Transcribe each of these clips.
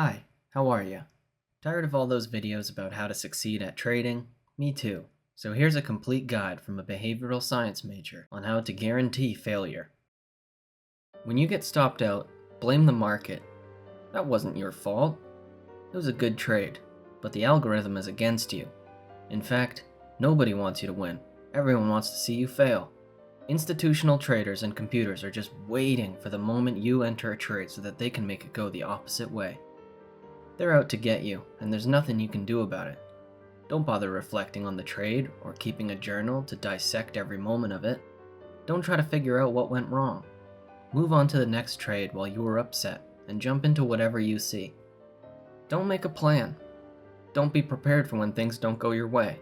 Hi, how are you? Tired of all those videos about how to succeed at trading? Me too. So here's a complete guide from a behavioral science major on how to guarantee failure. When you get stopped out, blame the market. That wasn't your fault. It was a good trade, but the algorithm is against you. In fact, nobody wants you to win. Everyone wants to see you fail. Institutional traders and computers are just waiting for the moment you enter a trade so that they can make it go the opposite way. They're out to get you, and there's nothing you can do about it. Don't bother reflecting on the trade or keeping a journal to dissect every moment of it. Don't try to figure out what went wrong. Move on to the next trade while you are upset and jump into whatever you see. Don't make a plan. Don't be prepared for when things don't go your way.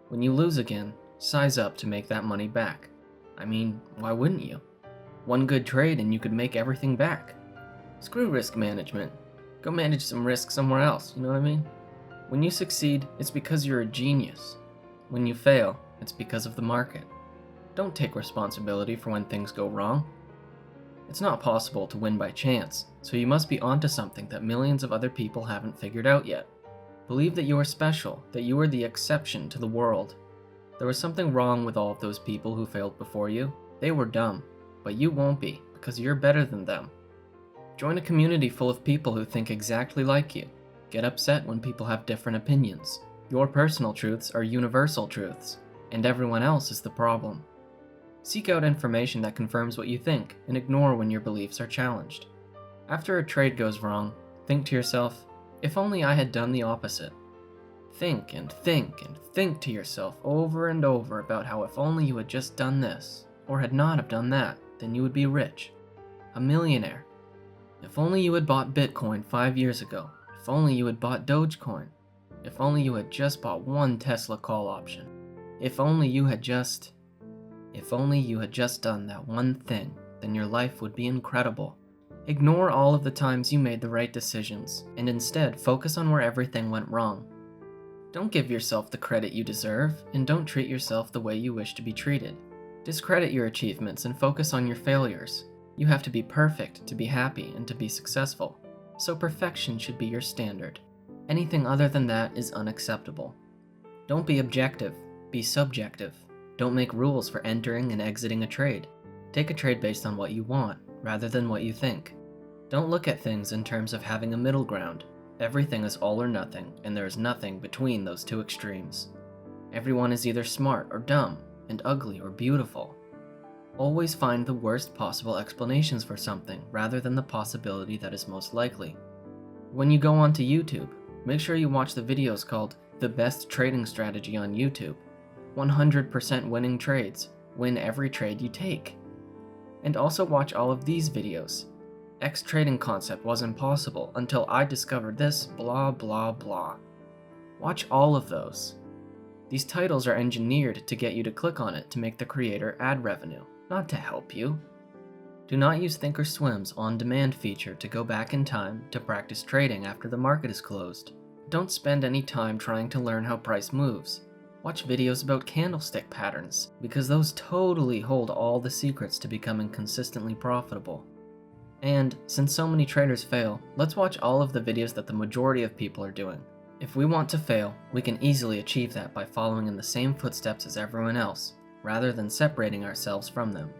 When you lose again, size up to make that money back. I mean, why wouldn't you? One good trade and you could make everything back. Screw risk management. Go manage some risk somewhere else, you know what I mean? When you succeed, it's because you're a genius. When you fail, it's because of the market. Don't take responsibility for when things go wrong. It's not possible to win by chance, so you must be onto something that millions of other people haven't figured out yet. Believe that you are special, that you are the exception to the world. There was something wrong with all of those people who failed before you. They were dumb, but you won't be, because you're better than them. Join a community full of people who think exactly like you. Get upset when people have different opinions. Your personal truths are universal truths, and everyone else is the problem. Seek out information that confirms what you think, and ignore when your beliefs are challenged. After a trade goes wrong, think to yourself, if only I had done the opposite. Think and think and think to yourself over and over about how if only you had just done this, or had not have done that, then you would be rich. A millionaire. If only you had bought Bitcoin 5 years ago. If only you had bought Dogecoin. If only you had just bought one Tesla call option. If only you had just done that one thing, then your life would be incredible. Ignore all of the times you made the right decisions, and instead focus on where everything went wrong. Don't give yourself the credit you deserve, and don't treat yourself the way you wish to be treated. Discredit your achievements and focus on your failures. You have to be perfect to be happy and to be successful, so perfection should be your standard. Anything other than that is unacceptable. Don't be objective, be subjective. Don't make rules for entering and exiting a trade. Take a trade based on what you want, rather than what you think. Don't look at things in terms of having a middle ground. Everything is all or nothing, and there is nothing between those two extremes. Everyone is either smart or dumb, and ugly or beautiful. Always find the worst possible explanations for something rather than the possibility that is most likely. When you go onto YouTube, make sure you watch the videos called The Best Trading Strategy on YouTube. 100% winning trades. Win every trade you take. And also watch all of these videos. X trading concept was impossible until I discovered this blah blah blah. Watch all of those. These titles are engineered to get you to click on it to make the creator ad revenue, not to help you. Do not use Thinkorswim's on-demand feature to go back in time to practice trading after the market is closed. Don't spend any time trying to learn how price moves. Watch videos about candlestick patterns, because those totally hold all the secrets to becoming consistently profitable. And, since so many traders fail, let's watch all of the videos that the majority of people are doing. If we want to fail, we can easily achieve that by following in the same footsteps as everyone else, rather than separating ourselves from them.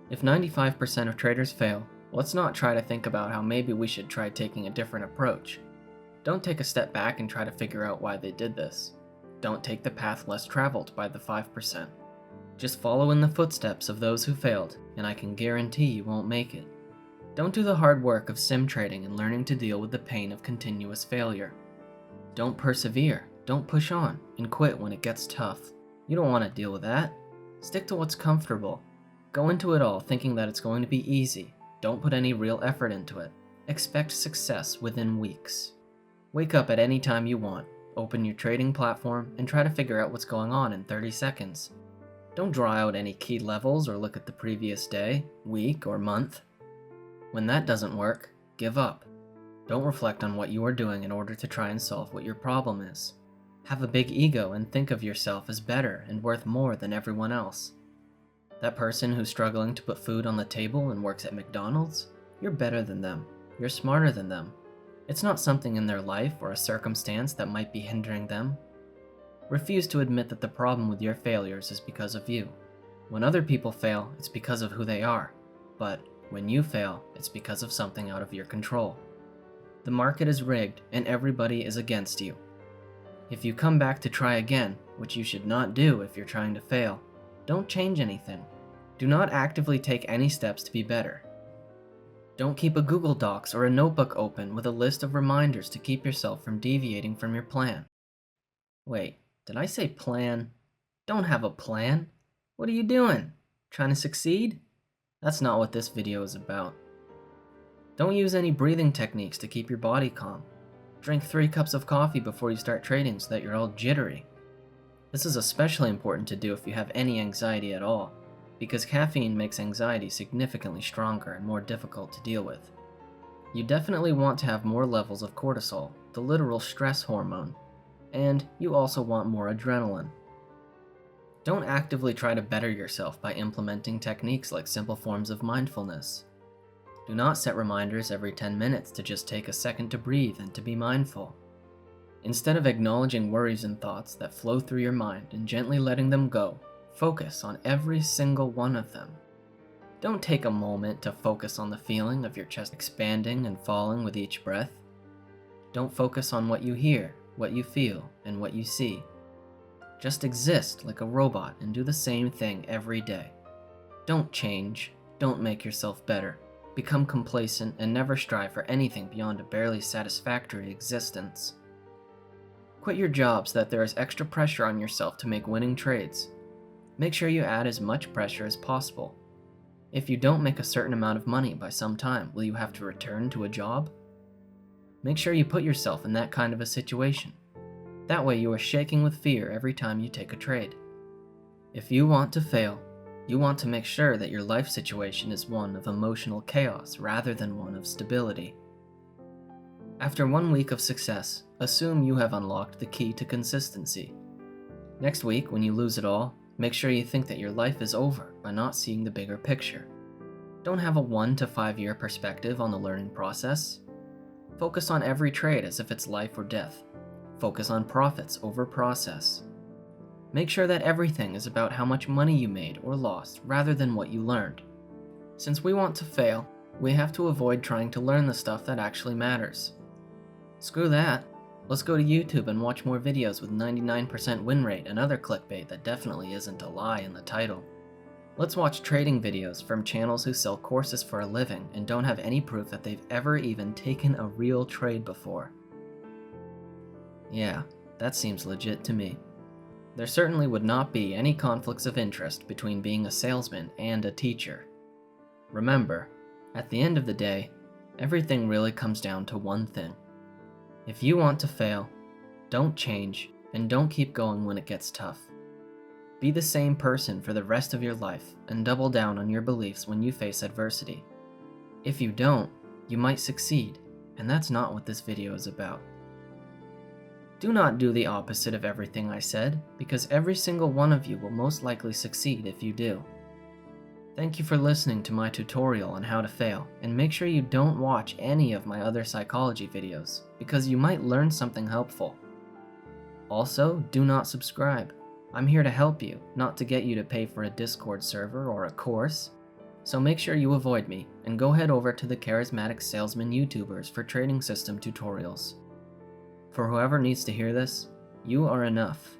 If 95% of traders fail, let's not try to think about how maybe we should try taking a different approach. Don't take a step back and try to figure out why they did this. Don't take the path less traveled by the 5%. Just follow in the footsteps of those who failed, and I can guarantee you won't make it. Don't do the hard work of sim trading and learning to deal with the pain of continuous failure. Don't persevere, don't push on, and quit when it gets tough. You don't want to deal with that. Stick to what's comfortable. Go into it all thinking that it's going to be easy. Don't put any real effort into it. Expect success within weeks. Wake up at any time you want, open your trading platform, and try to figure out what's going on in 30 seconds. Don't draw out any key levels or look at the previous day, week, or month. When that doesn't work, give up. Don't reflect on what you are doing in order to try and solve what your problem is. Have a big ego and think of yourself as better and worth more than everyone else. That person who's struggling to put food on the table and works at McDonald's, you're better than them. You're smarter than them. It's not something in their life or a circumstance that might be hindering them. Refuse to admit that the problem with your failures is because of you. When other people fail, it's because of who they are. But when you fail, it's because of something out of your control. The market is rigged and everybody is against you. If you come back to try again, which you should not do if you're trying to fail, don't change anything. Do not actively take any steps to be better. Don't keep a Google Docs or a notebook open with a list of reminders to keep yourself from deviating from your plan. Wait, did I say plan? Don't have a plan. What are you doing? Trying to succeed? That's not what this video is about. Don't use any breathing techniques to keep your body calm. Drink 3 cups of coffee before you start trading so that you're all jittery. This is especially important to do if you have any anxiety at all, because caffeine makes anxiety significantly stronger and more difficult to deal with. You definitely want to have more levels of cortisol, the literal stress hormone, and you also want more adrenaline. Don't actively try to better yourself by implementing techniques like simple forms of mindfulness. Do not set reminders every 10 minutes to just take a second to breathe and to be mindful. Instead of acknowledging worries and thoughts that flow through your mind and gently letting them go, focus on every single one of them. Don't take a moment to focus on the feeling of your chest expanding and falling with each breath. Don't focus on what you hear, what you feel, and what you see. Just exist like a robot and do the same thing every day. Don't change, don't make yourself better. Become complacent and never strive for anything beyond a barely satisfactory existence. Quit your job so that there is extra pressure on yourself to make winning trades. Make sure you add as much pressure as possible. If you don't make a certain amount of money by some time, will you have to return to a job? Make sure you put yourself in that kind of a situation. That way you are shaking with fear every time you take a trade. If you want to fail, you want to make sure that your life situation is one of emotional chaos rather than one of stability. After 1 week of success, assume you have unlocked the key to consistency. Next week, when you lose it all, make sure you think that your life is over by not seeing the bigger picture. Don't have a 1 to 5 year perspective on the learning process. Focus on every trade as if it's life or death. Focus on profits over process. Make sure that everything is about how much money you made or lost rather than what you learned. Since we want to fail, we have to avoid trying to learn the stuff that actually matters. Screw that. Let's go to YouTube and watch more videos with 99% win rate and other clickbait that definitely isn't a lie in the title. Let's watch trading videos from channels who sell courses for a living and don't have any proof that they've ever even taken a real trade before. Yeah, that seems legit to me. There certainly would not be any conflicts of interest between being a salesman and a teacher. Remember, at the end of the day, everything really comes down to one thing. If you want to fail, don't change and don't keep going when it gets tough. Be the same person for the rest of your life and double down on your beliefs when you face adversity. If you don't, you might succeed, and that's not what this video is about. Do not do the opposite of everything I said, because every single one of you will most likely succeed if you do. Thank you for listening to my tutorial on how to fail, and make sure you don't watch any of my other psychology videos, because you might learn something helpful. Also, do not subscribe. I'm here to help you, not to get you to pay for a Discord server or a course. So make sure you avoid me, and go head over to the Charismatic Salesman YouTubers for trading system tutorials. For whoever needs to hear this, you are enough.